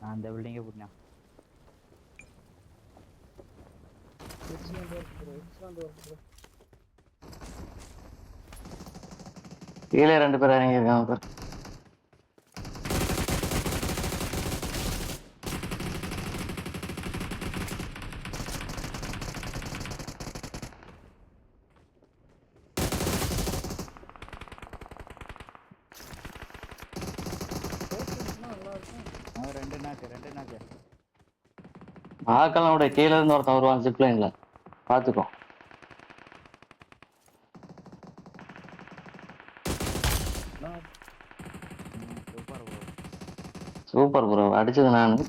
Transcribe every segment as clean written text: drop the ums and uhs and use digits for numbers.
அந்த பில்டிங்கே போட்டேன். கீழே 2 பேர் இறங்கி இருக்காங்க பாரு. ரெண்டு நாக்கு ஆக்கலாம் விட கீழே இருந்து ஒருத்தன் வருவான் ஜிப்லைன்ல பாத்துக்கோ. சூப்பர் ப்ரோ அடிச்சது நானு.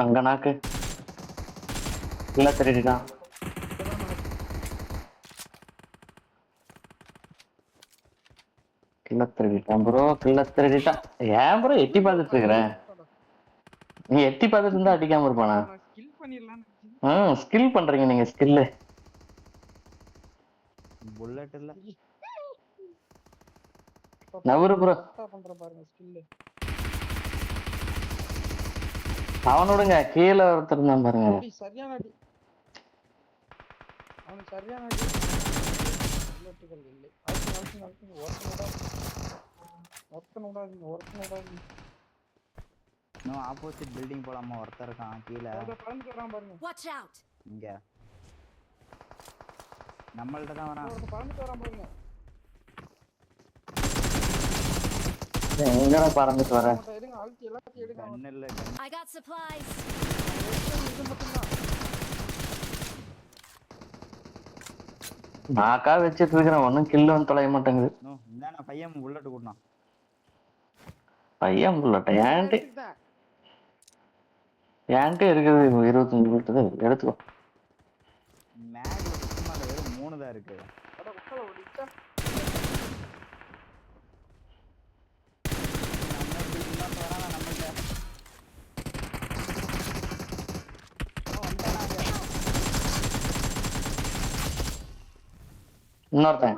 அங்க நாக்கு இல்ல தெரியுதா கில்ல திருடிட்டான் ப்ரோ, கில்ல திருடிட்டான். ஏன் ப்ரோ எட்டி பார்த்துட்டு இருக்கிறேன்? நீ எட்டி பார்த்துட்டு இருந்தா அடிக்காம இருப்பானா? ஸ்கில் பண்றீங்க நீங்க. ஸ்கில் புல்லட் இல்ல நவரு ப்ரோ. அவனோடுங்க கீழே ஒருத்தர் இருந்தான் பாருங்க. சரியான அடி அவனுக்கு சரியான அடி. இல்லை இன்னும் ஆப்போசிட் பில்டிங் போலாமா? ஒருத்தர் இருக்கான் கீழே Watch out. இங்க நம்மள்ட்ட தான் வரான். பறந்துட்டு வரான் பாருங்க. எங்கடா பறந்துட்டு வர? எடுங்க அழுத்தி எல்லாத்தையும் எடுங்க. I got supplies. நாக்கா வச்சிட்டு இருக்கிறேன், ஒன்னும் கில்லு வந்து தொலைய மாட்டேங்குது. இந்தாண்ணா பையன் புல்லட் கூட்டினான். பையன் புல்லட் ஏன்ட்டு இருக்குது 25 புல்லட் எடுத்துக்கோ. மேக்ல சும்மா வெறும் 3 தான் இருக்கு. இன்னொருத்தன்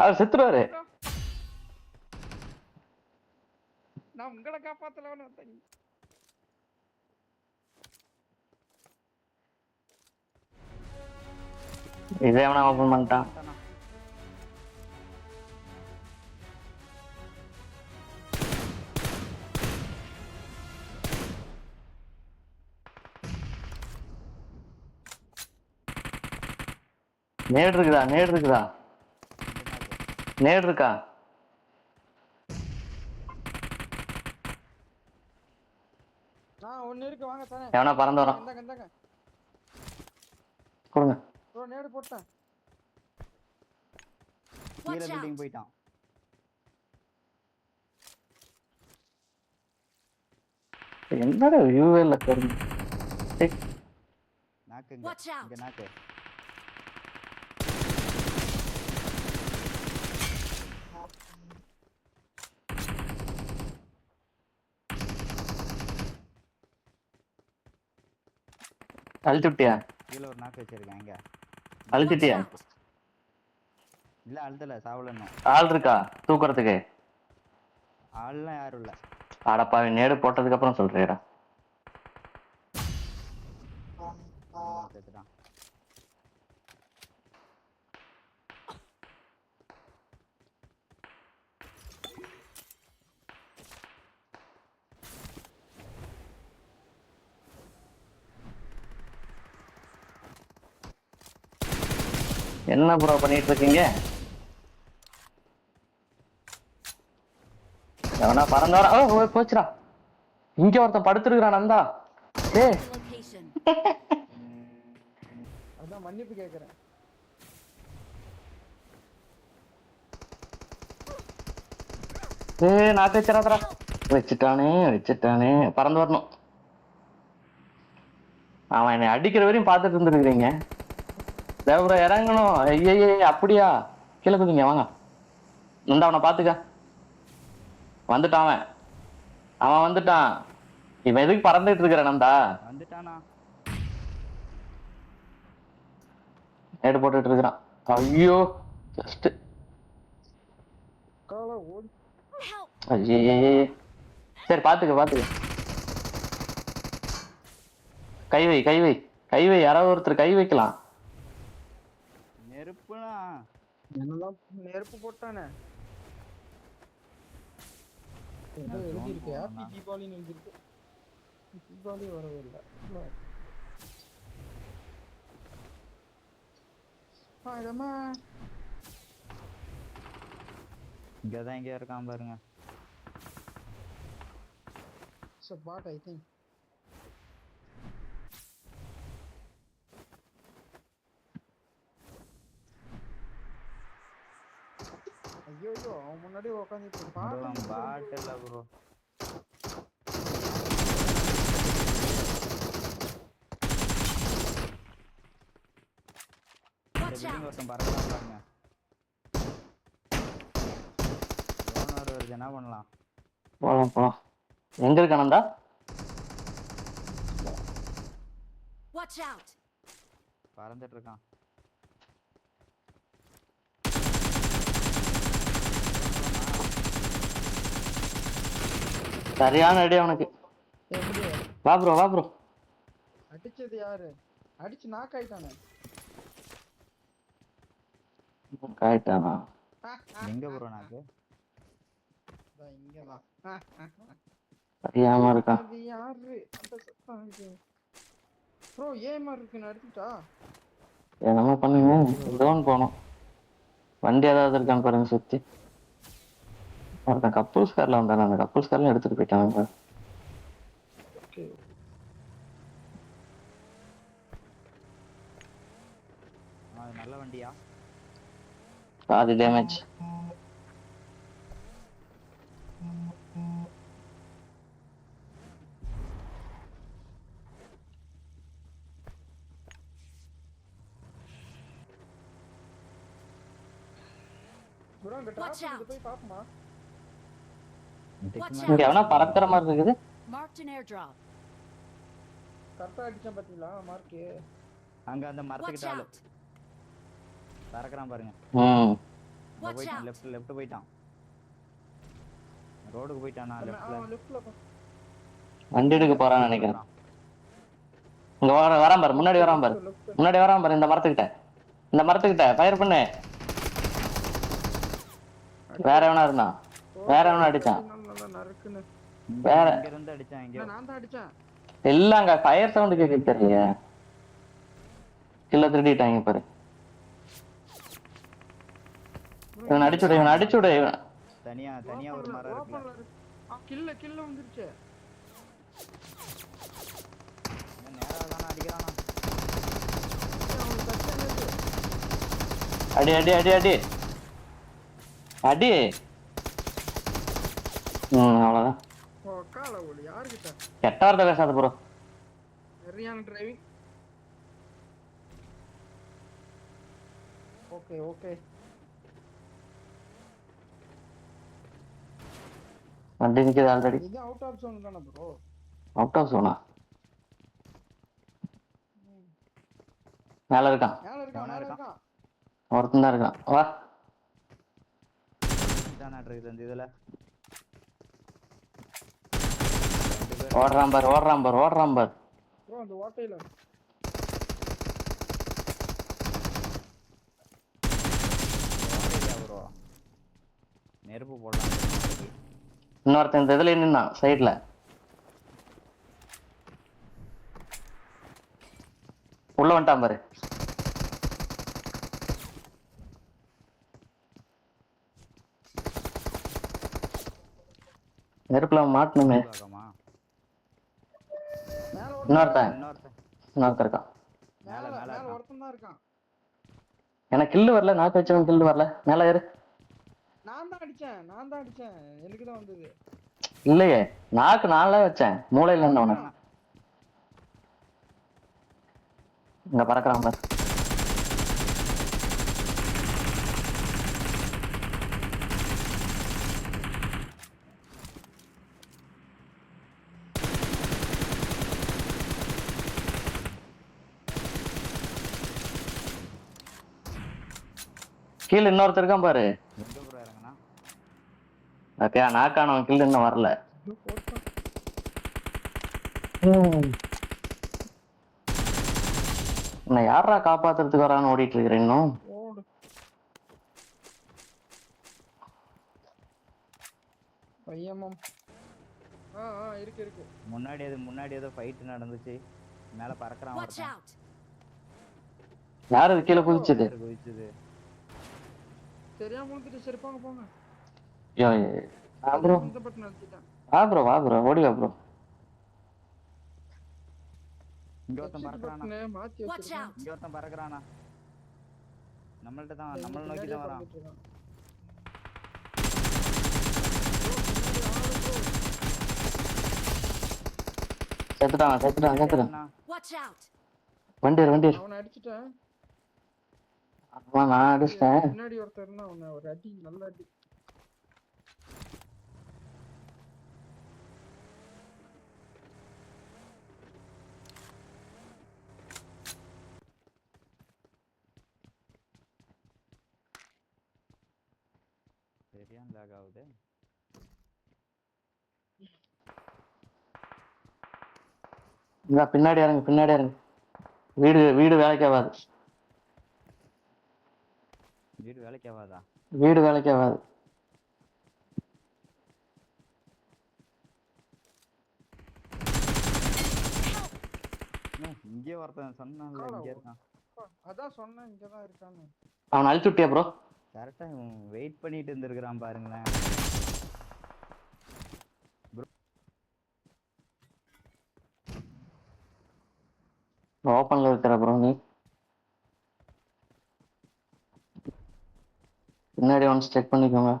அவர் செத்துருவாரு. நான் உங்களை காப்பாத்தலவன தண்ணி. இதே அவனை ஓபன் பண்ணிட்டான். நேடு இருக்குதா? நேடு இருக்கா? ஒன்னு இருக்கு வாங்க தானே. எவனா பறந்து வரான். இந்தாங்க கொடுங்க. ப்ரோ நேடு போட்டேன். கீழ பில்டிங் போய்ட்டான். என்னடா வியூவே இல்ல கருங்க. நாக்குங்க இங்க நாக்கு. அழுத்திட்டியா? கீழ ஒரு நாக்கு வச்சிருக்கேன். எங்க அழுத்திட்டியா? இல்ல அழுத்தல, சாவல. இன்னும் ஆள் இருக்கா தூக்குறதுக்கு? ஆள்லாம் யாரும் இல்ல. அடப்பாவி, நேடு போட்டதுக்கு அப்புறம் சொல்றேடா. என்ன ப்ரோ பண்ணிட்டு இருக்கீங்க? எவனா பறந்து வர? ஓ போச்சுடா. இங்க ஒருத்தன் படுத்துருக்கான் நந்தா. டேய் அதான் மன்னிப்பு கேக்குறேன். நாக்கு வச்சிடாதடா. வச்சுட்டானே பறந்து வரணும். அவன் என்னை அடிக்கிற வரையும் பார்த்துட்டு இருந்துருக்கிறீங்க. தேவரை இறங்கணும். ஐயே அப்படியா? கீழே குதிங்க வாங்க. நந்தா அவனை பாத்துக்க. வந்துட்டான் அவன் வந்துட்டான். இவன் எதுக்கு பறந்துட்டு இருக்கிற நந்தா? வந்துட்டானா? நேடு போட்டுட்டு இருக்கிறான். ஐயோ ஜஸ்ட் கால ஓடி Help! ஐயே. சரி பாத்துக்க. கை வை யாராவது ஒருத்தர் கை வைக்கலாம். நெருப்புனா என்னதான் நெருப்பு போட்டானே. ஏதோ எழுதிருக்கு ஹாப்பி தீபாவளின்னு எழுதிருக்கு. தீபாவளி வரவே இல்லை. இதம்மா இங்கதான் எங்கேயா இருக்கான் பாருங்க. பாட் ஐ திங்க். ஐயோ அவன் முன்னாடி உட்காந்துட்டு பாட்டில் ப்ரோ. Watch out! ஒருத்தன் பறக்கலாம் பாருங்க. என்ன பண்ணலாம்? போலாம். எங்க இருக்கானண்டா? Watch out! பறந்துட்டு இருக்கான். சரியான ஐடியா உனக்கு. வா ப்ரோ. அடிச்சது யாரு? அடிச்சு நாக் ஆயிட்டானே. காயிட்டானா? எங்க ப்ரோ நாக்கு? இங்கதான். சரியாம இருக்கான். அது யாரு? அந்த சத்தம் இது. ப்ரோ ஏமா இருக்குன்னு அடிச்சுட்டா? என்னமோ பண்ணுங்க. ஜோன் போனோம். வண்டி ஏதாவது இருக்கான்னு பாருங்க சுத்தி. ஒருத்தன் கப்புல்ஸ் கார்ல வந்தானே, அந்த கப்புல்ஸ் கார்ல எடுத்துட்டு போயிட்டாங்க. நல்ல வண்டியா? பாதி டேமேஜ். ப்ரோ அங்க டிராப் போய் பாப்போமா? இங்க எவனா பறக்குற மாதிரி இருக்குது. Marked an airdrop. கரெக்டா அடிச்சேன் பாத்தீங்களா மார்க்? அங்க அந்த மரத்துக்கிட்ட ஆளு பறக்குறான் பாருங்க. லெஃப்ட் போயிட்டான். ரோடுக்கு போயிட்டானா? லெஃப்ட்ல வண்டி எடுக்க போறான்னு நினைக்கிறேன். இங்க வரான் பாரு, முன்னாடி வரான் பாரு. இந்த மரத்துக்கிட்ட ஃபயர் பண்ணு. வேற எவனா அடிச்சான். வேற இங்க இருந்து அடிச்சான். இங்க நான் தான் அடிச்சேன். இல்ல அங்க ஃபயர் சவுண்ட் கேக்குது தெரியல. கில்ல திருடிட்டாங்க பாரு. இவன் அடிச்சு விடு. தனியா ஒரு மரம் இருக்கு. கில்ல வந்துருச்சு. நேரா தான அடிக்கறானா? அடி. அவ்வளவுதான். கால ஓடி யார்கிட்ட? கெட்ட வார்த்தை பேசாத ப்ரோ. சரியான டிரைவிங். ஓகே. வண்டி நிக்குது ஆல்ரெடி. இது அவுட் ஆஃப் ஜோன் தான ப்ரோ? அவுட் ஆஃப் ஜோனா? மேல இருக்கான். ஒருத்தன் தான் இருக்கான். வா. தான அட்ரஸ் இந்த இதுல. ஓடுறான் பார். ப்ரோ அந்த ஓட்டையில. ப்ரோ நெருப்பு போடலாம். இன்னொருத்தன் இந்த இதுல நின்னான் சைடுல. உள்ள வந்துட்டான் பாரு. நெருப்புல மாட்டணுமே. இன்னொருத்தன் இருக்கான். மேல ஒருத்தன் தான் இருக்கான். எனக்கு கில்லு வரல. நாக்கு வச்சவன் கில்லு வரல. மேல ஏறு. நான் தான் அடிச்சேன். எனக்கு தான் வந்தது. இல்லையே நாக்கு நான்ல வச்சேன். மூளையில இருந்தவன. இங்க பறக்குறான் பாரு. கீழே இன்னொருத்தர் இருக்கான் பாரு. எங்க ப்ரோ இறங்குனா? ஓகே நாக்கானவன் கீழே இன்னும் வரல. உன்னை யாரா காப்பாத்துறதுக்கு வரான்னு ஓடிட்டு இருக்கிறேன் இன்னும். ஓடு பையமம். இருக்கு முன்னாடி ஏதோ ஃபைட் நடந்துச்சு. மேல பறக்கறான் Watch ஒருத்தன். out! யாரு அது கீழே குதிச்சது? யாரு குதிச்சது? தெரியாம முழுக்கிட்டு சரி போங்க போங்க. யோ ப்ரோ இந்த பட்டன் அழுத்திட்டேன். வா ப்ரோ ஓடி வா ப்ரோ. இங்க ஒருத்தன் பறக்கறானா? பட்டனை மாத்தி Watch வச்சிருக்கேன். out! இங்க ஒருத்தன் பறக்கறானா? நம்மள்ட்ட தான் நம்மள நோக்கி தான் வரான். செத்துட்டான். Watch out! வண்டி அவனை அடிச்சிட்டேன். ஆமா நான் அடிச்சிட்டேன். முன்னாடி ஒருத்தர் இருந்தா அவனை ஒரு அடி நல்ல அடி. சரியான லாக் ஆகுது. பின்னாடி இறங்கு. வீடு வேலைக்கு ஆகாது. வீடு வேலைக்கு ஆகாதா? வீடு வேலைக்கு ஆகாது. இங்கே ஒருத்தன் சொன்னான்ல இங்க இருக்கான். அதான் சொன்னேன் இங்கதான் இருக்கான்னு. அவனை அழிச்சு விட்டியா ப்ரோ? கரெக்டா வெயிட் பண்ணிட்டு இருந்திருக்கான் பாருங்களேன். ஓப்பன்ல இருக்கிற ப்ரோ நீ. பின்னாடி ஒன்ஸ் செக் பண்ணிக்கோங்க.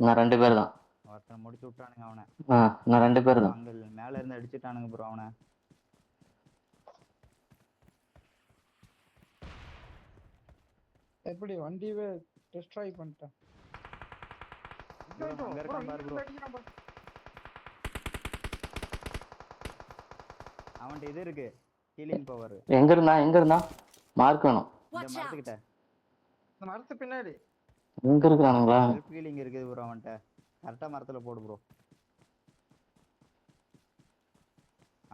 நான் 2 பேர் தான். ஒருத்தன் முடிச்சு விட்டானுங்க அவனை. நான் 2 பேர் தான். அங்க மேல இருந்து அடிச்சிட்டானுங்க ப்ரோ அவனை. எப்படி வண்டியவே டெஸ்ட்ராய் பண்ணிட்டேன். அங்க இருக்கான் பாரு ப்ரோ. அவன்ட இது இருக்கு ஹீலிங் பவர். எங்க இருந்தா மார்க் வேணும். இந்த மரத்துக்கிட்ட. இந்த மரத்து பின்னாடி எங்க இருக்கானுங்களா? செல்ஃப் ஹீலிங் இருக்குது ப்ரோ அவன்ட்ட. கரெக்டா மரத்துல போடு ப்ரோ.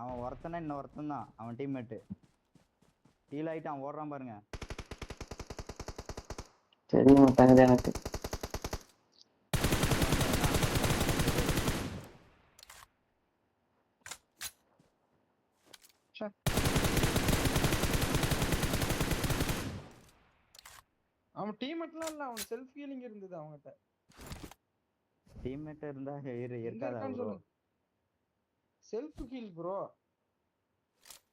அவன் ஒருத்தனா இன்னொருத்தன் தான் அவன் டீம்மேட். ஹீல் ஆயிட்டான் ஓடுறான் பாருங்க. தெரிய மாட்டாங்குது எனக்கு. அவன் டீம்மேட்லாம் இல்ல, அவன் செல்ஃப் ஹீலிங் இருந்தது அவங்ககிட்ட. டீம்மேட் இருந்தா இருக்காதா ப்ரோ? Self heal bro.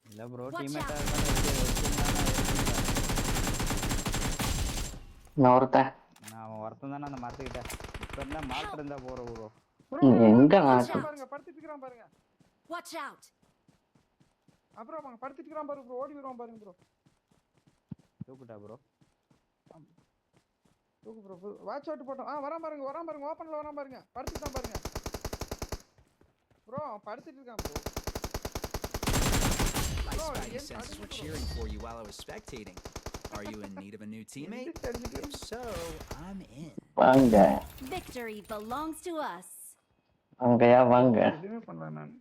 இல்ல ப்ரோ Watch டீம்மேட்டா out. நான் ஒருத்தன். அவன் ஒருத்தன் தானே அந்த மரத்துக்கிட்ட. இப்ப என்ன மார்க் இருந்தா போற ப்ரோ. எங்க பாருங்க படுத்துட்டு இருக்கான் பாருங்க. Watch out! அப்புறம் அவங்க படுத்துட்டு இருக்கான் பாருங்க ப்ரோ. ஓடி வருவான் பாருங்க ப்ரோ. தூக்குட்டா ப்ரோ. தூக்கு ப்ரோ. வாட்ச் அவுட் போட்டோம். வரான் பாருங்க ஓபன்ல வரான் பாருங்க. படுத்துட்டான் பாருங்க ப்ரோ. படுத்துட்டு இருக்கான் bro. My spidey senses were cheering for you while I was spectating. Are you in need of a new teammate? If so, I'm in. வாங்க. Victory belongs to us. வாங்கயா வாங்க. எதுவுமே பண்ணல நான்.